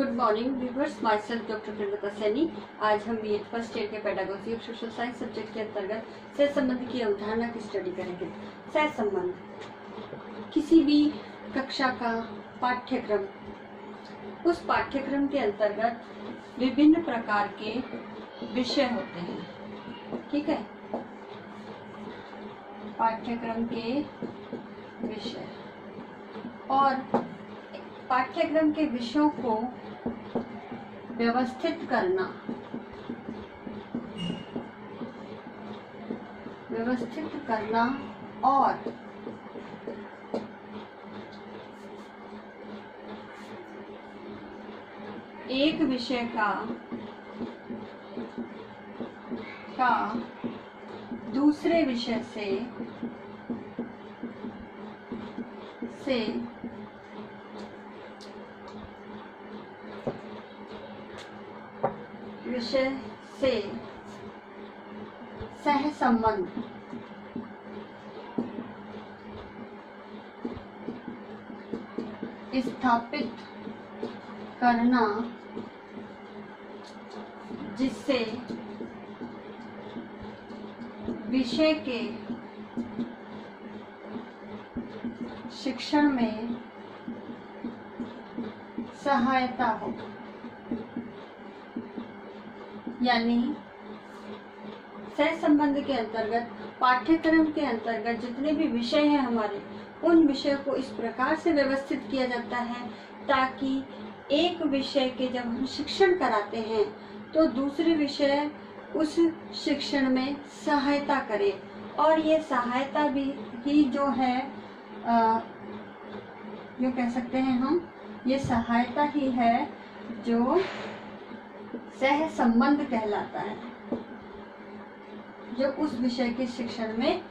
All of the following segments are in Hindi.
Good morning viewers, my self doctor Priyanka Saini. आज हम बीएड फर्स्ट ईयर के पेडागोजी और सोशल साइंस सब्जेक्ट के अंतर्गत सह संबंध की अवधारणा की स्टडी करेंगे। सह संबंध किसी भी कक्षा का पाठ्यक्रम, उस पाठ्यक्रम के अंतर्गत विभिन्न प्रकार के विषय होते हैं। ठीक है, पाठ्यक्रम के विषय और पाठ्यक्रम के विषयों को व्यवस्थित करना और एक विषय का दूसरे विषय से सह संबंध स्थापित करना, जिससे विषय के शिक्षण में सहायता हो। यानी सह संबंध के अंतर्गत पाठ्यक्रम के अंतर्गत जितने भी विषय हैं हमारे, उन विषयों को इस प्रकार से व्यवस्थित किया जाता है ताकि एक विषय के जब हम शिक्षण कराते हैं तो दूसरे विषय उस शिक्षण में सहायता करे। और ये सहायता भी ही जो है जो कह सकते हैं हम, ये सहायता ही है जो सह संबंध कहलाता है, जो उस विषय के शिक्षण में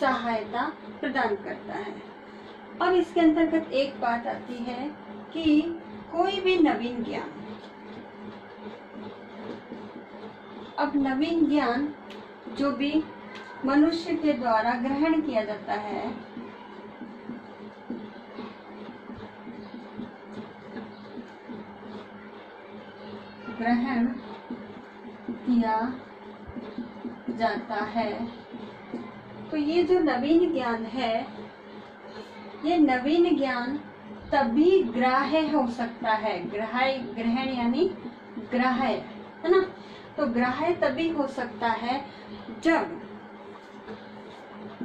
सहायता प्रदान करता है। अब इसके अंतर्गत एक बात आती है कि कोई भी नवीन ज्ञान, अब नवीन ज्ञान जो भी मनुष्य के द्वारा ग्रहण किया जाता है, तो ये जो नवीन ज्ञान है, ये नवीन ज्ञान तभी ग्राह्य हो सकता है। ग्रहण यानी ग्राह्य, है ना। तो ग्राह्य तभी हो सकता है जब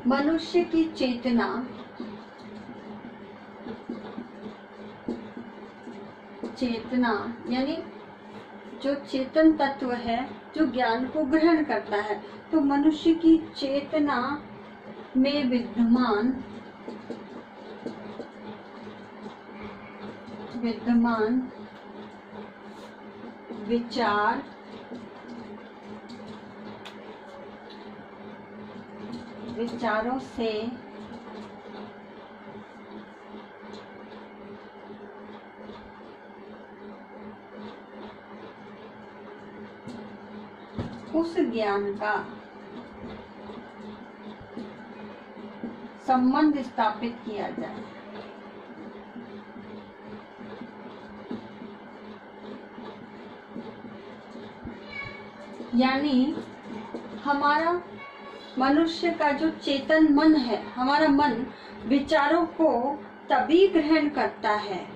मनुष्य की चेतना यानी जो चेतन तत्व है जो ज्ञान को ग्रहण करता है, तो मनुष्य की चेतना में विद्यमान विचारों से उस ज्ञान का संबंध स्थापित किया जाए। यानी हमारा मनुष्य का जो चेतन मन है, हमारा मन विचारों को तभी ग्रहण करता है,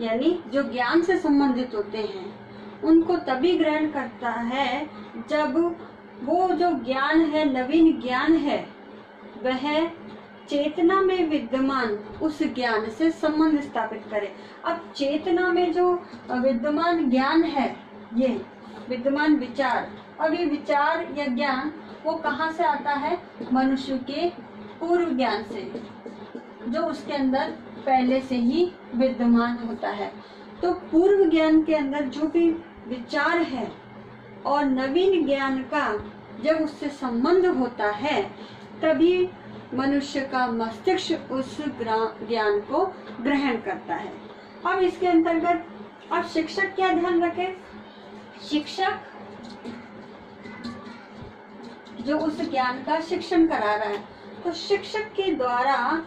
यानी जो ज्ञान से संबंधित होते हैं उनको तभी ग्रहण करता है जब वो जो ज्ञान है, नवीन ज्ञान है, वह चेतना में विद्यमान उस ज्ञान से संबंध स्थापित करे। अब चेतना में जो विद्यमान ज्ञान है, ये विद्यमान विचार, अब ये विचार या ज्ञान वो कहाँ से आता है? मनुष्य के पूर्व ज्ञान से, जो उसके अंदर पहले से ही विद्यमान होता है। तो पूर्व ज्ञान के अंदर जो भी विचार है और नवीन ज्ञान का जब उससे संबंध होता है, तभी मनुष्य का मस्तिष्क उस ज्ञान को ग्रहण करता है। अब इसके अंतर्गत अब शिक्षक क्या ध्यान रखे? शिक्षक जो उस ज्ञान का शिक्षण करा रहा है, तो शिक्षक के द्वारा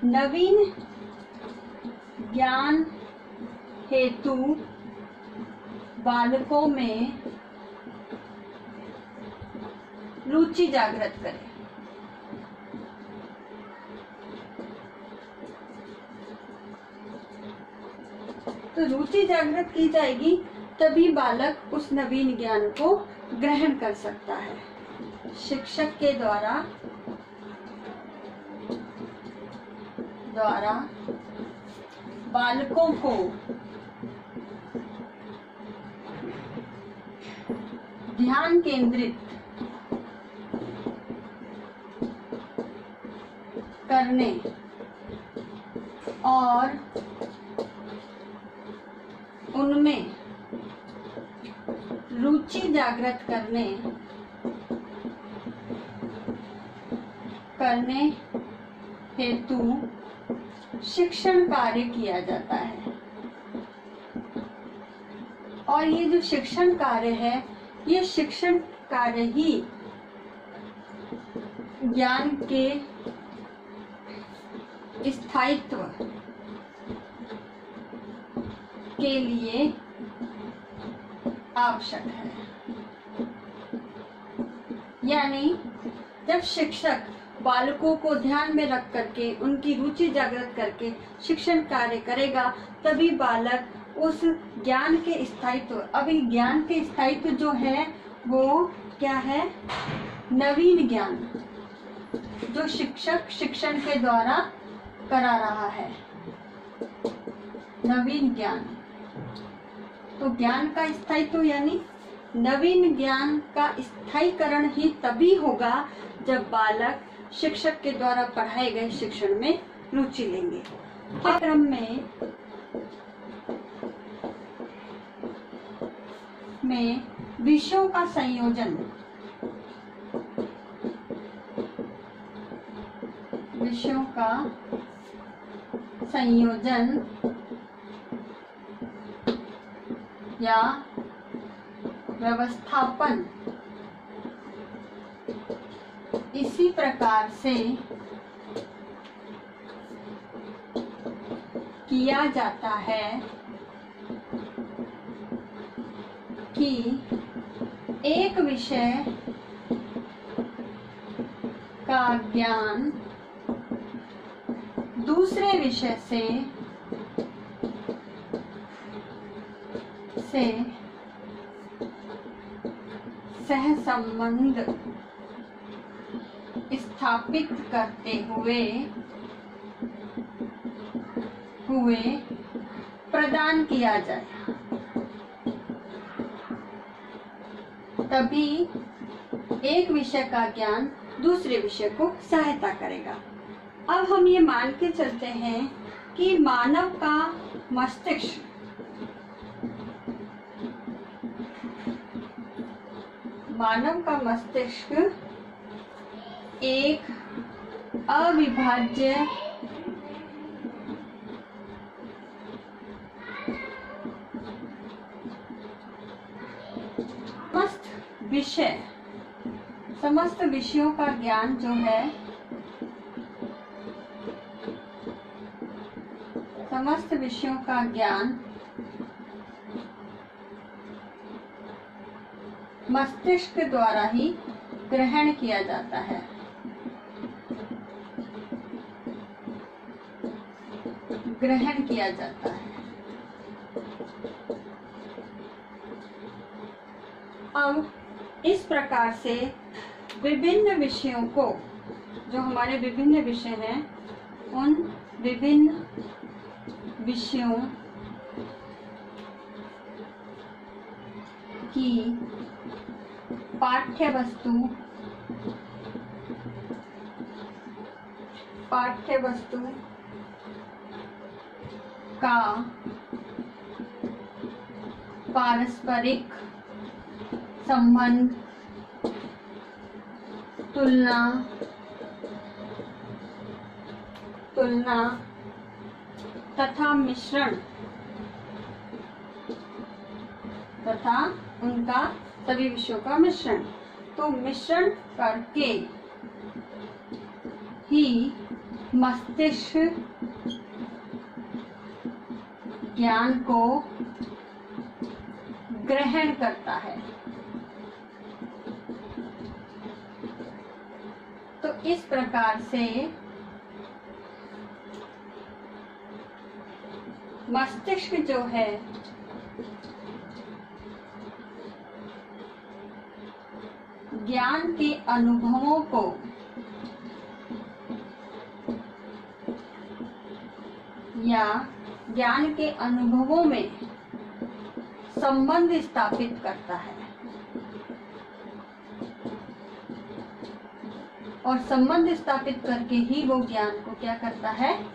नवीन ज्ञान हेतु बालकों में रुचि जागृत करें। तो रुचि जागृत की जाएगी तभी बालक उस नवीन ज्ञान को ग्रहण कर सकता है। शिक्षक के द्वारा बालकों को ध्यान केंद्रित करने और उनमें रुचि जागृत करने हेतु शिक्षण कार्य किया जाता है। और ये जो शिक्षण कार्य है, ये शिक्षण कार्य ही ज्ञान के स्थायित्व के लिए आवश्यक है। यानी जब शिक्षक बालकों को ध्यान में रख करके उनकी रुचि जागृत करके शिक्षण कार्य करेगा, तभी बालक उस ज्ञान के स्थायित्व, अभी ज्ञान के स्थायित्व जो है वो क्या है? नवीन ज्ञान जो शिक्षक शिक्षण के द्वारा करा रहा है, नवीन ज्ञान। तो ज्ञान का स्थायित्व यानी नवीन ज्ञान का स्थायीकरण ही तभी होगा जब बालक शिक्षक के द्वारा पढ़ाए गए शिक्षण में रुचि लेंगे। पाठ्यक्रम में विषयों का संयोजन या व्यवस्थापन इसी प्रकार से किया जाता है कि एक विषय का ज्ञान दूसरे विषय से सहसंबंध स्थापित करते हुए प्रदान किया जाए, तभी एक विषय का ज्ञान दूसरे विषय को सहायता करेगा। अब हम ये मान के चलते हैं कि मानव का मस्तिष्क एक अविभाज्य समस्त विषयों का ज्ञान जो है, समस्त विषयों का ज्ञान मस्तिष्क द्वारा ही ग्रहण किया जाता है। अब इस प्रकार से विभिन्न विषयों को, जो हमारे विभिन्न विषय हैं, उन विभिन्न विषयों की पाठ्य वस्तु का पारस्परिक संबंध, तुलना तथा मिश्रण तथा उनका सभी विषयों का मिश्रण, तो मिश्रण करके ही मस्तिष्क ज्ञान को ग्रहण करता है। तो इस प्रकार से मस्तिष्क जो है ज्ञान के अनुभवों को या ज्ञान के अनुभवों में संबंध स्थापित करता है और संबंध स्थापित करके ही वो ज्ञान को क्या करता है,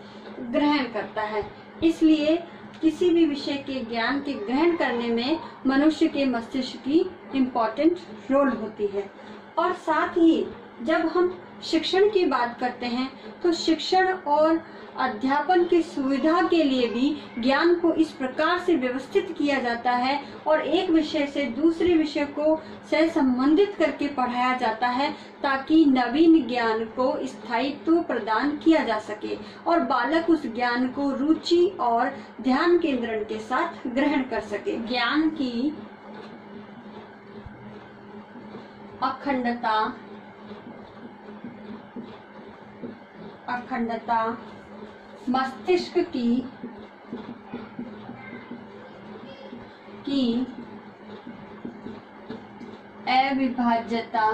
ग्रहण करता है। इसलिए किसी भी विषय के ज्ञान के ग्रहण करने में मनुष्य के मस्तिष्क की इम्पोर्टेंट रोल होती है। और साथ ही जब हम शिक्षण की बात करते हैं तो शिक्षण और अध्यापन की सुविधा के लिए भी ज्ञान को इस प्रकार से व्यवस्थित किया जाता है और एक विषय से दूसरे विषय को सह संबंधित करके पढ़ाया जाता है ताकि नवीन ज्ञान को स्थायित्व प्रदान किया जा सके और बालक उस ज्ञान को रुचि और ध्यान केंद्रण के साथ ग्रहण कर सके। ज्ञान की अखंडता मस्तिष्क की अविभाज्यता,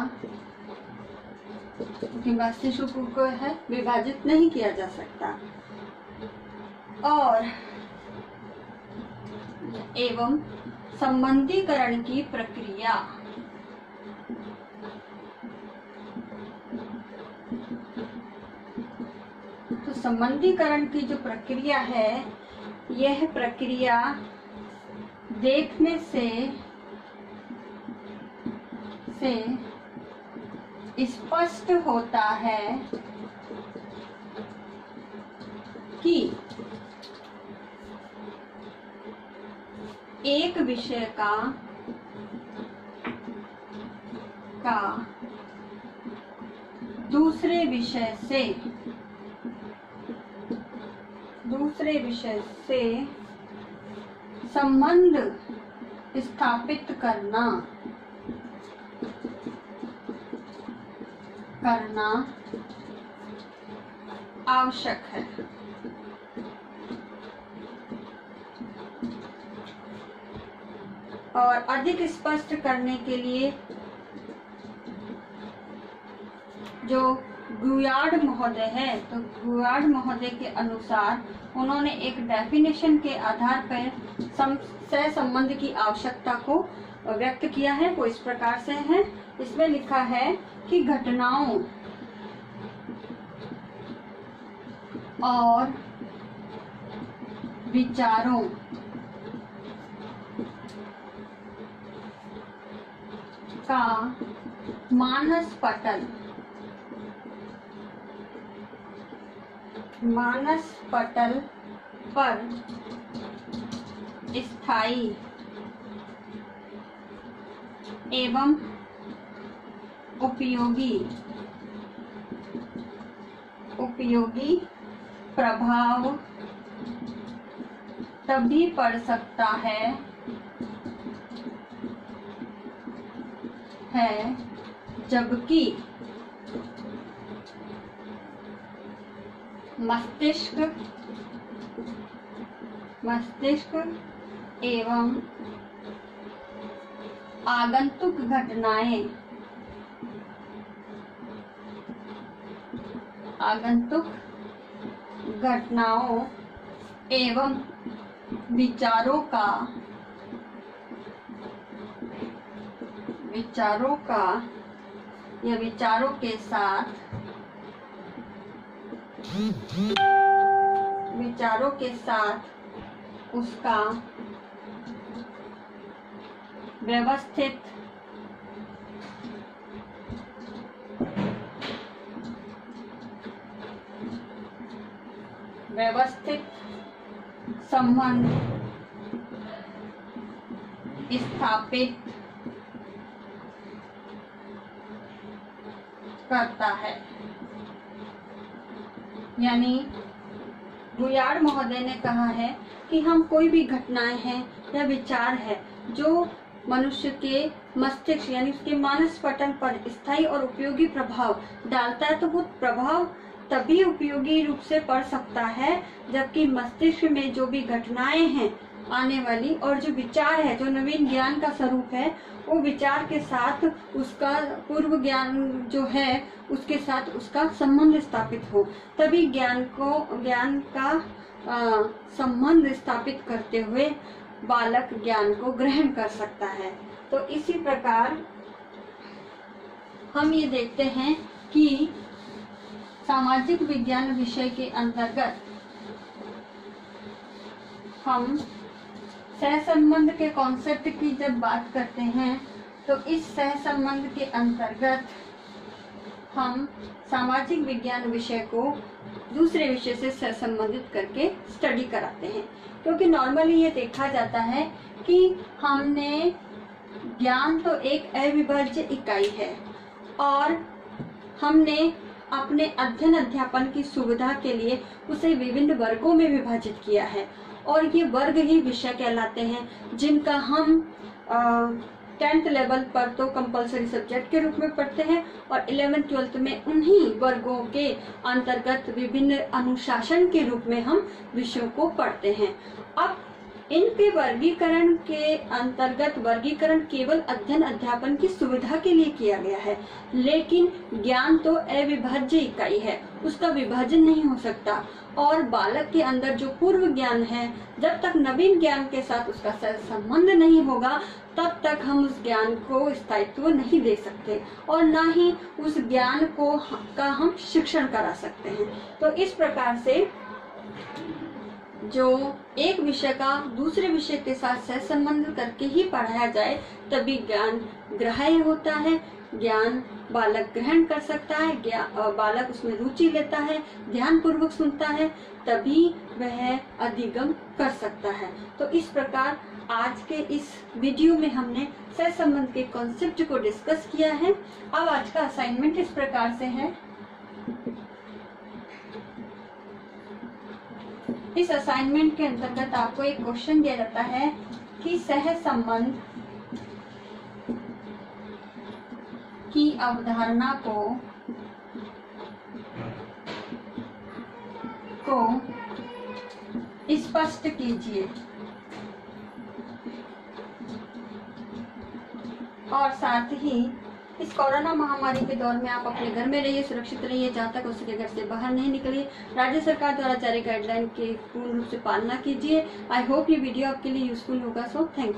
क्योंकि मस्तिष्क को है विभाजित नहीं किया जा सकता, और एवं संबंधीकरण की प्रक्रिया। तो संबंधीकरण की जो प्रक्रिया है, यह प्रक्रिया देखने से स्पष्ट होता है कि एक विषय का दूसरे विषय से संबंध स्थापित करना आवश्यक है। और अधिक स्पष्ट करने के लिए जो गुयार्ड महोदय है, तो गुयार्ड महोदय के अनुसार उन्होंने एक डेफिनेशन के आधार पर सह संबंध की आवश्यकता को व्यक्त किया है। वो इस प्रकार से है, इसमें लिखा है कि घटनाओं और विचारों का मानस पटल पर स्थायी एवं उपयोगी प्रभाव तभी पड़ सकता है जबकि मस्तिष्क एवं आगंतुक घटनाओं एवं विचारों या विचारों के साथ उसका व्यवस्थित संबंध स्थापित करता है। यानी गुयार्ड महोदय ने कहा है कि हम कोई भी घटनाएं हैं या विचार है जो मनुष्य के मस्तिष्क यानी उसके मानस पटल पर स्थायी और उपयोगी प्रभाव डालता है, तो वो प्रभाव तभी उपयोगी रूप से पड़ सकता है जबकि मस्तिष्क में जो भी घटनाएं हैं आने वाली और जो विचार है, जो नवीन ज्ञान का स्वरूप है, वो विचार के साथ उसका पूर्व ज्ञान जो है उसके साथ उसका संबंध स्थापित हो, तभी ज्ञान का संबंध स्थापित करते हुए बालक ज्ञान को ग्रहण कर सकता है। तो इसी प्रकार हम ये देखते हैं कि सामाजिक विज्ञान विषय के अंतर्गत हम सहसंबंध के कॉन्सेप्ट की जब बात करते हैं तो इस सहसंबंध के अंतर्गत हम सामाजिक विज्ञान विषय को दूसरे विषय से सहसंबंधित करके स्टडी कराते हैं, क्योंकि नॉर्मली ये देखा जाता है कि हमने ज्ञान तो एक अविभाज्य इकाई है और हमने अपने अध्ययन अध्यापन की सुविधा के लिए उसे विभिन्न वर्गों में विभाजित किया है और ये वर्ग ही विषय कहलाते हैं, जिनका हम 10th लेवल पर तो कंपलसरी सब्जेक्ट के रूप में पढ़ते हैं और 11th 12th में उन्हीं वर्गों के अंतर्गत विभिन्न अनुशासन के रूप में हम विषयों को पढ़ते हैं। अब इनके वर्गीकरण के अंतर्गत वर्गीकरण केवल अध्ययन अध्यापन की सुविधा के लिए किया गया है, लेकिन ज्ञान तो अविभाज्य इकाई है, उसका विभाजन नहीं हो सकता और बालक के अंदर जो पूर्व ज्ञान है, जब तक नवीन ज्ञान के साथ उसका संबंध नहीं होगा तब तक हम उस ज्ञान को स्थायित्व नहीं दे सकते और ना ही उस ज्ञान को का हम शिक्षण करा सकते हैं। तो इस प्रकार से जो एक विषय का दूसरे विषय के साथ सहसंबंध करके ही पढ़ाया जाए तभी ज्ञान ग्राह्य होता है, ज्ञान बालक ग्रहण कर सकता है, बालक उसमें रुचि लेता है, ध्यान पूर्वक सुनता है, तभी वह अधिगम कर सकता है। तो इस प्रकार आज के इस वीडियो में हमने सहसंबंध के कॉन्सेप्ट को डिस्कस किया है। अब आज का असाइनमेंट इस प्रकार से है। इस असाइनमेंट के अंतर्गत आपको एक क्वेश्चन दिया जाता है कि सहसंबंध की अवधारणा को स्पष्ट कीजिए और साथ ही इस कोरोना महामारी के दौर में आप अपने घर में रहिए, सुरक्षित रहिए, जहाँ तक हो सके घर से बाहर नहीं निकलिए, राज्य सरकार द्वारा जारी गाइडलाइन के पूर्ण रूप से पालना कीजिए। आई होप ये वीडियो आपके लिए यूजफुल होगा। So thank you.